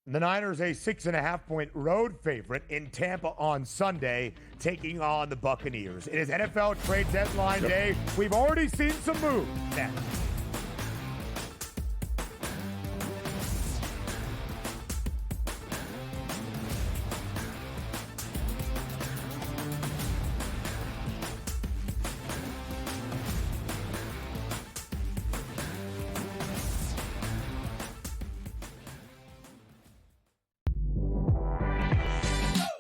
The Niners a 6.5-point road favorite in Tampa on Sunday, taking on the Buccaneers. It is NFL trade deadline day. We've already seen some moves. Next.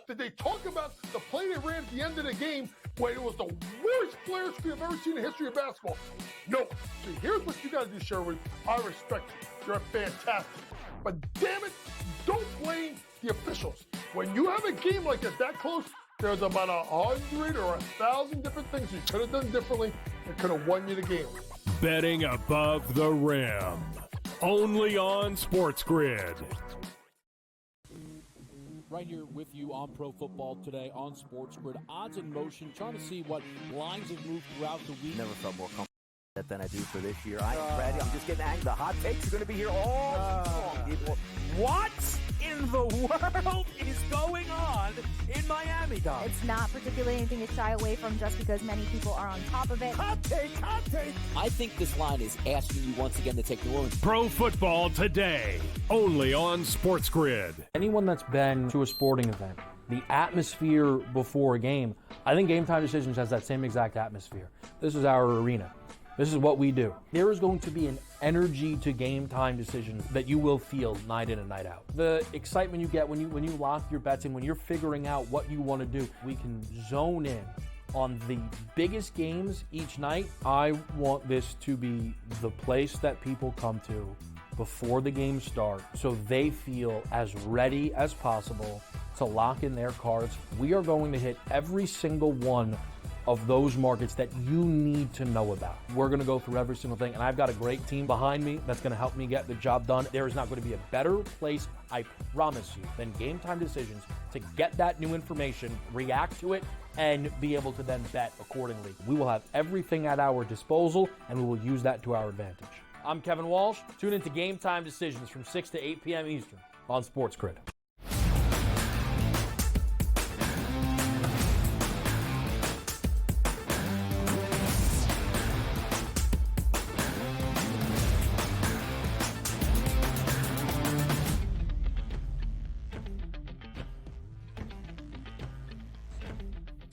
Did they talk about the play they ran at the end of the game when it was the worst flare screen I've ever seen in the history of basketball? No. See, here's what you got to do, Sherwood. I respect you. You're fantastic. But damn it, don't blame the officials. When you have a game like this that close, there's about 100 or 1,000 different things you could have done differently that could have won you the game. Betting above the rim. Only on SportsGrid. Right here with you on Pro Football Today on SportsGrid. Odds in motion, trying to see what lines have moved throughout the week. Never felt more comfortable than I do for this year. Brady, I'm just getting angry. The hot takes are going to be here all season long. What in the world is going on in Miami, Dom? It's not particularly anything to shy away from just because many people are on top of it. Hot take, hot take. I think this line is asking you once again to take the room. Pro Football Today, only on SportsGrid. Anyone that's been to a sporting event, the atmosphere before a game, I think Game Time Decisions has that same exact atmosphere. This is our arena. This is what we do. There is going to be an energy to Game Time Decisions that you will feel night in and night out. The excitement you get when you lock your bets in, when you're figuring out what you want to do, we can zone in on the biggest games each night. I want this to be the place that people come to before the games start so they feel as ready as possible to lock in their cards. We are going to hit every single one of those markets that you need to know about. We're going to go through every single thing, and I've got a great team behind me that's going to help me get the job done. There is not going to be a better place, I promise you, than Game Time Decisions to get that new information, react to it, and be able to then bet accordingly. We will have everything at our disposal, and we will use that to our advantage. I'm Kevin Walsh. Tune into Game Time Decisions from 6 to 8 p.m. Eastern on SportsGrid.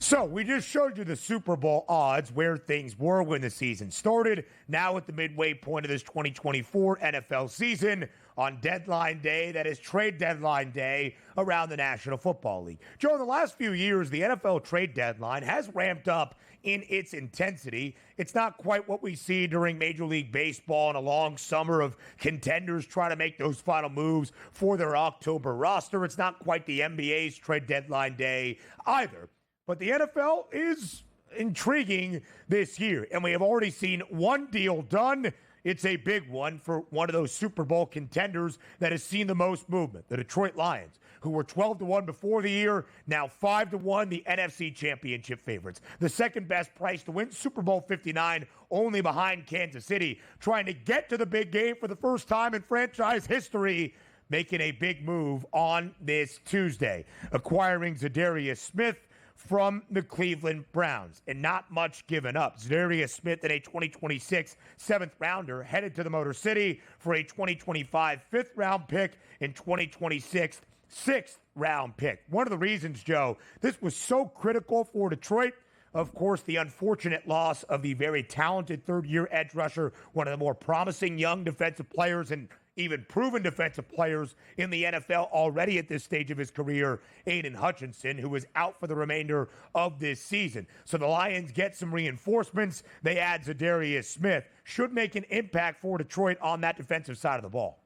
So we just showed you the Super Bowl odds, where things were when the season started. Now at the midway point of this 2024 NFL season, on deadline day, that is trade deadline day around the National Football League. Joe, in the last few years, the NFL trade deadline has ramped up in its intensity. It's not quite what we see during Major League Baseball and a long summer of contenders trying to make those final moves for their October roster. It's not quite the NBA's trade deadline day either. But the NFL is intriguing this year, and we have already seen one deal done. It's a big one for one of those Super Bowl contenders that has seen the most movement, the Detroit Lions, who were 12-1 before the year, now 5-1, the NFC Championship favorites. The second best price to win Super Bowl 59, only behind Kansas City, trying to get to the big game for the first time in franchise history, making a big move on this Tuesday, acquiring Zadarius Smith from the Cleveland Browns, and not much given up. Zadarius Smith, in a 2026 seventh rounder, headed to the Motor City for a 2025 fifth round pick and 2026 sixth round pick. One of the reasons, Joe, this was so critical for Detroit, of course, the unfortunate loss of the very talented third-year edge rusher, one of the more promising young defensive players and even proven defensive players in the NFL already at this stage of his career, Aiden Hutchinson, who is out for the remainder of this season. So the Lions get some reinforcements. They add Zadarius Smith. Should make an impact for Detroit on that defensive side of the ball.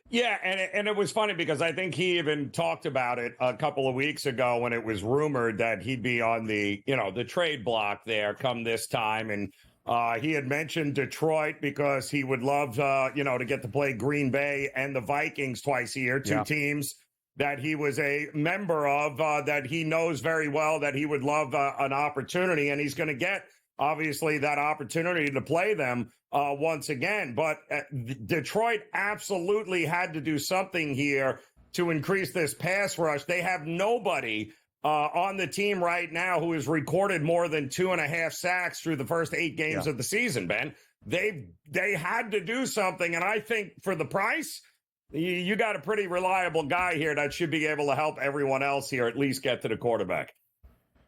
Yeah, and it was funny because I think he even talked about it a couple of weeks ago when it was rumored that he'd be on the trade block there come this time. And he had mentioned Detroit because he would love, to get to play Green Bay and the Vikings twice a year, two teams that he was a member of, that he knows very well, that he would love an opportunity. And he's going to get, obviously, that opportunity to play them once again. But Detroit absolutely had to do something here to increase this pass rush. They have nobody on the team right now who has recorded more than 2.5 sacks through the first 8 games of the season, Ben. They had to do something, and I think for the price, you got a pretty reliable guy here that should be able to help everyone else here at least get to the quarterback.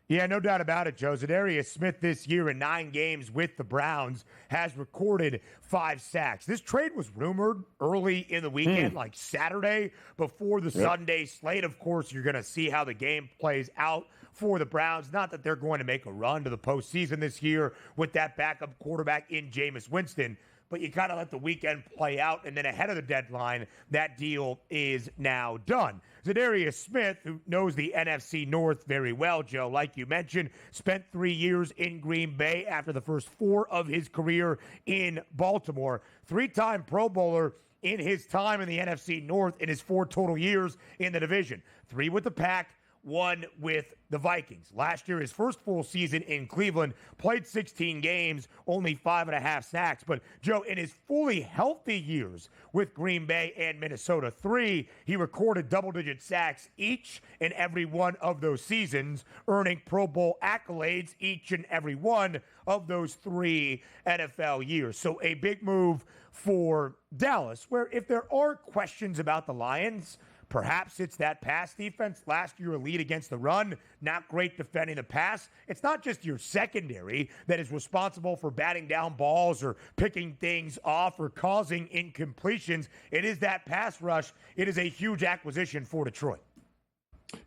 Yeah, no doubt about it, Joe. Zadarius Smith this year in 9 games with the Browns has recorded 5 sacks. This trade was rumored early in the weekend, like Saturday before the Sunday slate. Of course, you're going to see how the game plays out for the Browns. Not that they're going to make a run to the postseason this year with that backup quarterback in Jameis Winston, but you got to let the weekend play out, and then ahead of the deadline, that deal is now done. Zadarius Smith, who knows the NFC North very well, Joe, like you mentioned, spent 3 years in Green Bay after the first 4 of his career in Baltimore. 3-time Pro Bowler in his time in the NFC North in his 4 total years in the division. 3 with the Pack, 1 with the Vikings. Last year, his first full season in Cleveland, played 16 games, only 5.5 sacks. But, Joe, in his fully healthy years with Green Bay and Minnesota, 3, he recorded double-digit sacks each and every one of those seasons, earning Pro Bowl accolades each and every one of those 3 NFL years. So a big move for Dallas, where if there are questions about the Lions, perhaps it's that pass defense. Last year, elite against the run, not great defending the pass. It's not just your secondary that is responsible for batting down balls or picking things off or causing incompletions. It is that pass rush. It is a huge acquisition for Detroit.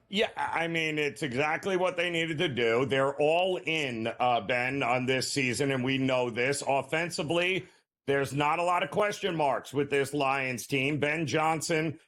Yeah, I mean, it's exactly what they needed to do. They're all in, Ben, on this season, and we know this. Offensively, there's not a lot of question marks with this Lions team. Ben Johnson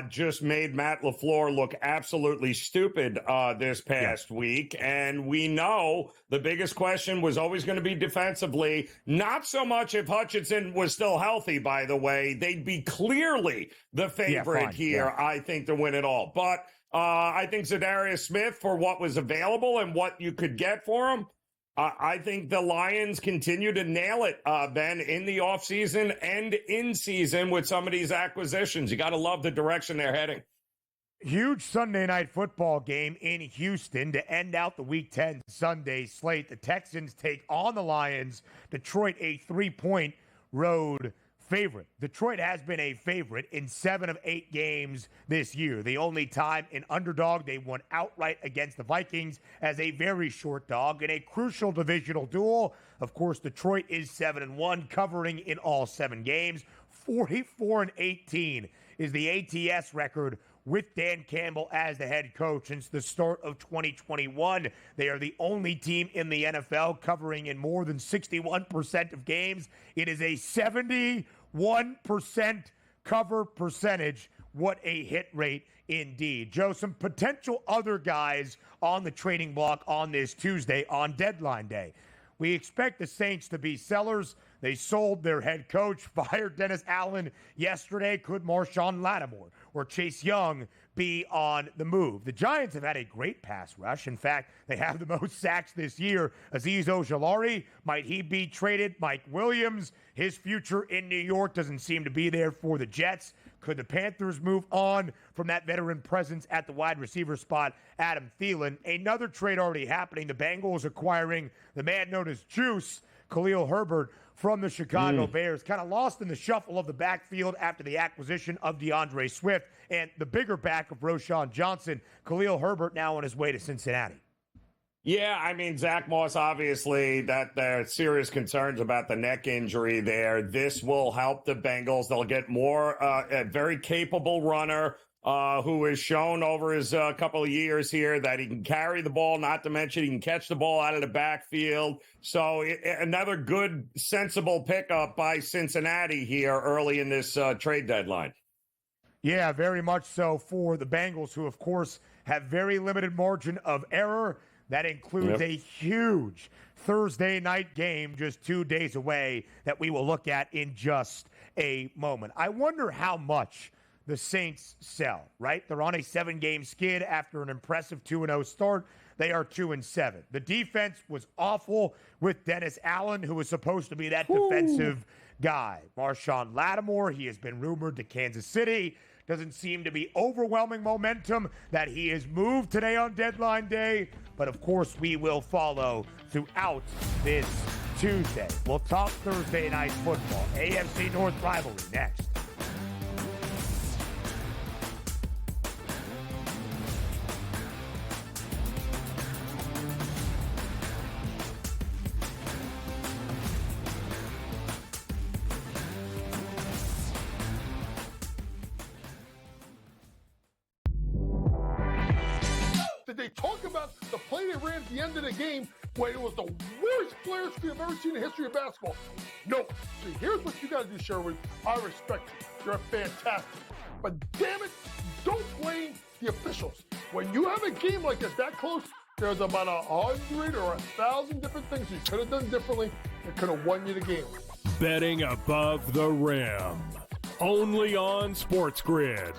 just made Matt LaFleur look absolutely stupid this past week. And we know the biggest question was always going to be defensively. Not so much if Hutchinson was still healthy, by the way. They'd be clearly the favorite here, I think, to win it all. But I think Zadarius Smith, for what was available and what you could get for him, I think the Lions continue to nail it, Ben, in the offseason and in season with some of these acquisitions. You got to love the direction they're heading. Huge Sunday night football game in Houston to end out the Week 10 Sunday slate. The Texans take on the Lions. Detroit, a 3-point road favorite. Detroit has been a favorite in 7 of 8 games this year. The only time an underdog, they won outright against the Vikings as a very short dog in a crucial divisional duel. Of course, Detroit is 7-1, covering in all 7 games. 44-18 is the ATS record with Dan Campbell as the head coach since the start of 2021. They are the only team in the NFL covering in more than 61% of games. It is a 71% cover percentage. What a hit rate indeed. Joe, some potential other guys on the trading block on this Tuesday on deadline day. We expect the Saints to be sellers. They sold their head coach, fired Dennis Allen yesterday. Could Marshawn Lattimore or Chase Young be on the move? The Giants have had a great pass rush. In fact, they have the most sacks this year. Azeez Ojulari, might he be traded? Mike Williams, his future in New York doesn't seem to be there for the Jets. Could the Panthers move on from that veteran presence at the wide receiver spot, Adam Thielen? Another trade already happening. The Bengals acquiring the man known as Juice, Khalil Herbert, from the Chicago Bears. Kind of lost in the shuffle of the backfield after the acquisition of DeAndre Swift and the bigger back of Roschon Johnson. Khalil Herbert now on his way to Cincinnati. Yeah, I mean, Zach Moss, obviously, that there are serious concerns about the neck injury there. This will help the Bengals. They'll get more, a very capable runner who has shown over his couple of years here that he can carry the ball, not to mention he can catch the ball out of the backfield. So another good, sensible pickup by Cincinnati here early in this trade deadline. Yeah, very much so for the Bengals, who, of course, have very limited margin of error. That includes a huge Thursday night game just 2 days away that we will look at in just a moment. I wonder how much the Saints sell, right? They're on a 7-game skid after an impressive 2-0 start. They are 2-7. The defense was awful with Dennis Allen, who was supposed to be that defensive guy. Marshawn Lattimore, he has been rumored to Kansas City. Doesn't seem to be overwhelming momentum that he has moved today on deadline day. But, of course, we will follow throughout this Tuesday. We'll talk Thursday night football. AFC North rivalry next. Did they talk about the play they ran at the end of the game when it was the worst player screen I've ever seen in the history of basketball? No. See, here's what you got to do, Sherwood. I respect you. You're fantastic. But damn it, don't blame the officials. When you have a game like this that close, there's about 100 or 1,000 different things you could have done differently that could have won you the game. Betting above the rim. Only on SportsGrid.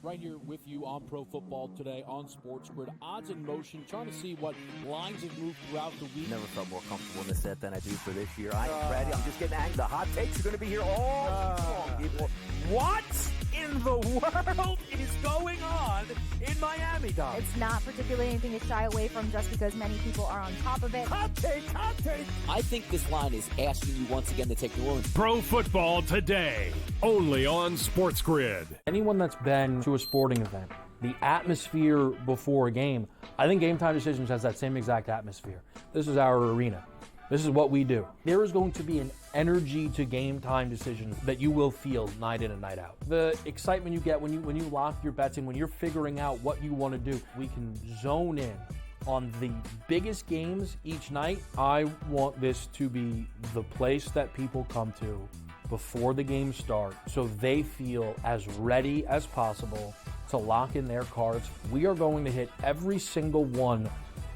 Right here with you on Pro Football Today on SportsGrid. Odds in motion, trying to see what lines have moved throughout the week. Never felt more comfortable in this set than I do for this year. Brady, I'm just getting angry. The hot takes are going to be here all long, people. What in the world is going on in Miami, Dom? It's not particularly anything to shy away from just because many people are on top of it. Hot take. I think this line is asking you once again to take New Orleans. Pro Football Today. Only on SportsGrid. Anyone that's been to a sporting event, the atmosphere before a game, I think Game Time Decisions has that same exact atmosphere. This is our arena. This is what we do. There is going to be an energy to Game Time Decisions that you will feel night in and night out. The excitement you get when you lock your bets in, when you're figuring out what you want to do, we can zone in on the biggest games each night. I want this to be the place that people come to before the games start so they feel as ready as possible to lock in their cards. We are going to hit every single one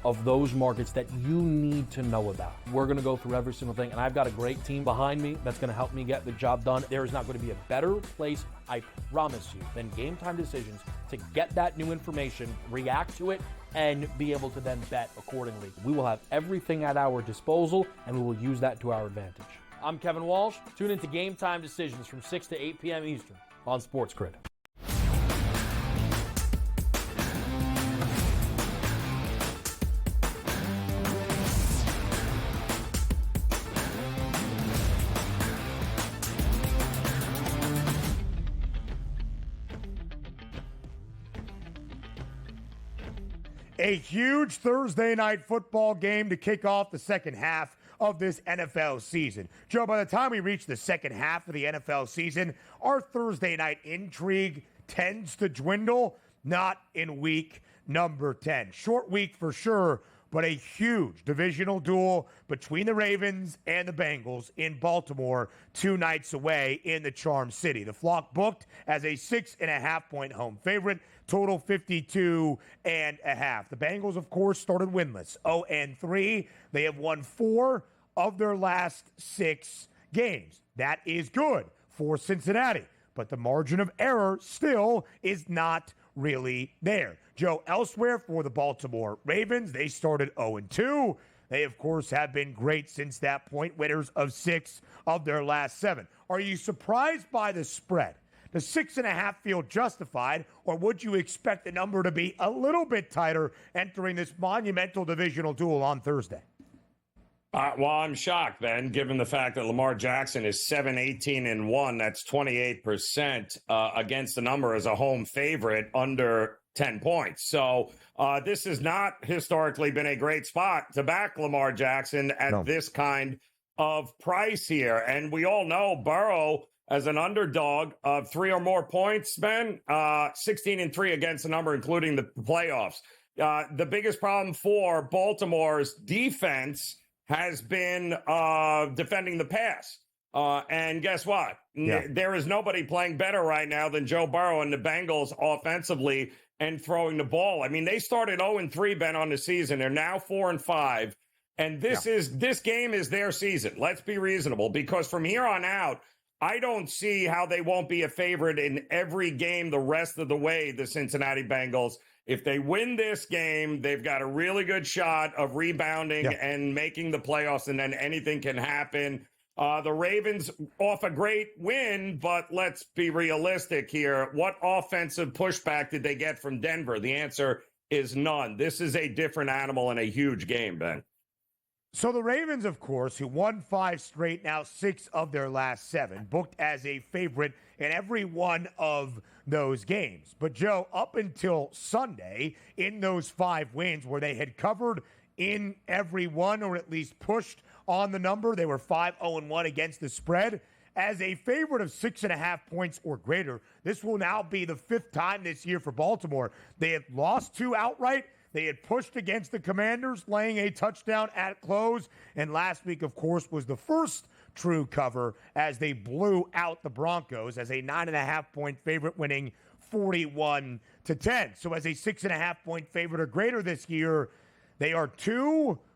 of those markets that you need to know about. We're going to go through every single thing, and I've got a great team behind me that's going to help me get the job done. There is not going to be a better place, I promise you, than Game Time Decisions to get that new information, react to it, and be able to then bet accordingly. We will have everything at our disposal, and we will use that to our advantage. I'm Kevin Walsh. Tune into Game Time Decisions from 6 to 8 p.m. Eastern on SportsGrid. A huge Thursday night football game to kick off the second half of this NFL season. Joe, by the time we reach the second half of the NFL season, our Thursday night intrigue tends to dwindle, not in week number 10. Short week for sure, but a huge divisional duel between the Ravens and the Bengals in Baltimore 2 nights away in the Charm City. The Flock booked as a 6.5-point home favorite, total 52.5. The Bengals, of course, started winless, 0-3. They have won 4 of their last 6 games. That is good for Cincinnati, but the margin of error still is not really there. Joe, elsewhere for the Baltimore Ravens, they started 0-2. They, of course, have been great since that point, winners of 6 of their last 7. Are you surprised by the spread? Does 6.5 feel justified, or would you expect the number to be a little bit tighter entering this monumental divisional duel on Thursday? Well, I'm shocked, Ben, given the fact that Lamar Jackson is 7-18-1. That's 28% against the number as a home favorite under 10 points. So this has not historically been a great spot to back Lamar Jackson at this kind of price here. And we all know Burrow as an underdog of 3 or more points, Ben, 16-3 against the number, including the playoffs. The biggest problem for Baltimore's defense has been defending the pass. And guess what? There is nobody playing better right now than Joe Burrow and the Bengals offensively and throwing the ball. I mean, they started 0-3, Ben, on the season. They're now 4-5. And this game is their season. Let's be reasonable, because from here on out, I don't see how they won't be a favorite in every game the rest of the way, the Cincinnati Bengals. If they win this game, they've got a really good shot of rebounding and making the playoffs, and then anything can happen. The Ravens off a great win, but let's be realistic here. What offensive pushback did they get from Denver? The answer is none. This is a different animal and a huge game, Ben. So the Ravens, of course, who won 5 straight, now 6 of their last 7, booked as a favorite in every one of those games. But, Joe, up until Sunday, in those 5 wins where they had covered in every one, or at least pushed on the number, they were 5-0-1 against the spread. As a favorite of 6.5 points or greater, this will now be the 5th time this year for Baltimore. They have lost 2 outright. They had pushed against the Commanders, laying a touchdown at close. And last week, of course, was the first true cover as they blew out the Broncos as a 9.5-point favorite, winning 41-10. So as a 6.5-point favorite or greater this year, they are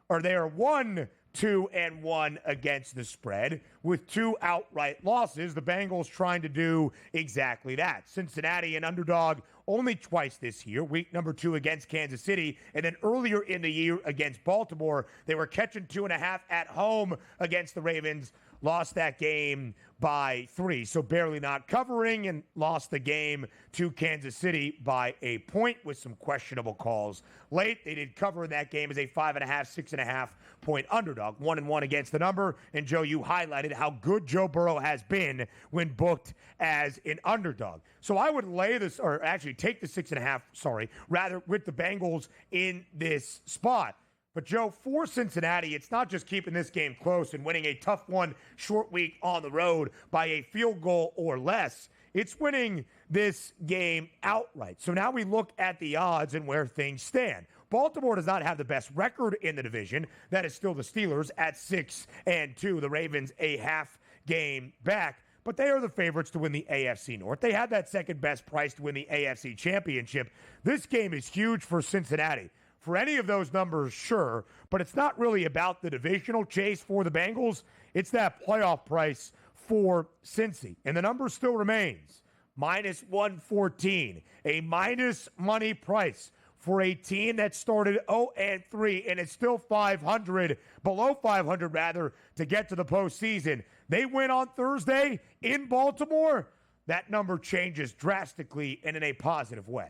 1-2-1 against the spread with 2 outright losses. The Bengals trying to do exactly that. Cincinnati, an underdog only twice this year, week number 2 against Kansas City, and then earlier in the year against Baltimore. They were catching 2.5 at home against the Ravens, lost that game by 3, so barely not covering, and lost the game to Kansas City by a point with some questionable calls late. They did cover in that game as a 5.5, 6.5-point underdog, 1-1 against the number. And Joe, you highlighted how good Joe Burrow has been when booked as an underdog. So I would lay this, or actually take the 6.5, rather with the Bengals in this spot. But, Joe, for Cincinnati, it's not just keeping this game close and winning a tough one short week on the road by a field goal or less. It's winning this game outright. So now we look at the odds and where things stand. Baltimore does not have the best record in the division. That is still the Steelers at 6-2. The Ravens a half game back. But they are the favorites to win the AFC North. They had that second best price to win the AFC Championship. This game is huge for Cincinnati. For any of those numbers, sure, but it's not really about the divisional chase for the Bengals. It's that playoff price for Cincy. And the number still remains minus 114, a minus money price for a team that started 0-3 and is still 500, below 500 rather, to get to the postseason. They win on Thursday in Baltimore. That number changes drastically and in a positive way.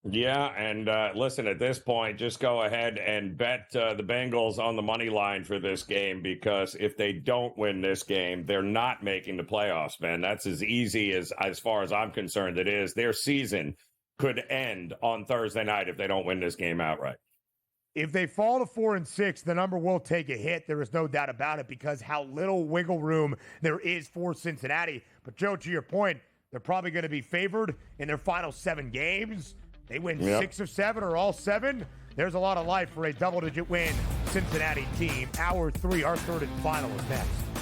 Yeah, and listen, at this point, just go ahead and bet the Bengals on the money line for this game, because if they don't win this game, they're not making the playoffs, man. That's as easy as far as I'm concerned it is. Their season could end on Thursday night if they don't win this game outright. If they fall to 4-6, the number will take a hit. There is no doubt about it because how little wiggle room there is for Cincinnati. But Joe, to your point, they're probably going to be favored in their final 7 games. They win 6 of 7 or all 7. There's a lot of life for a double-digit win Cincinnati team. Hour 3, our third and final is next.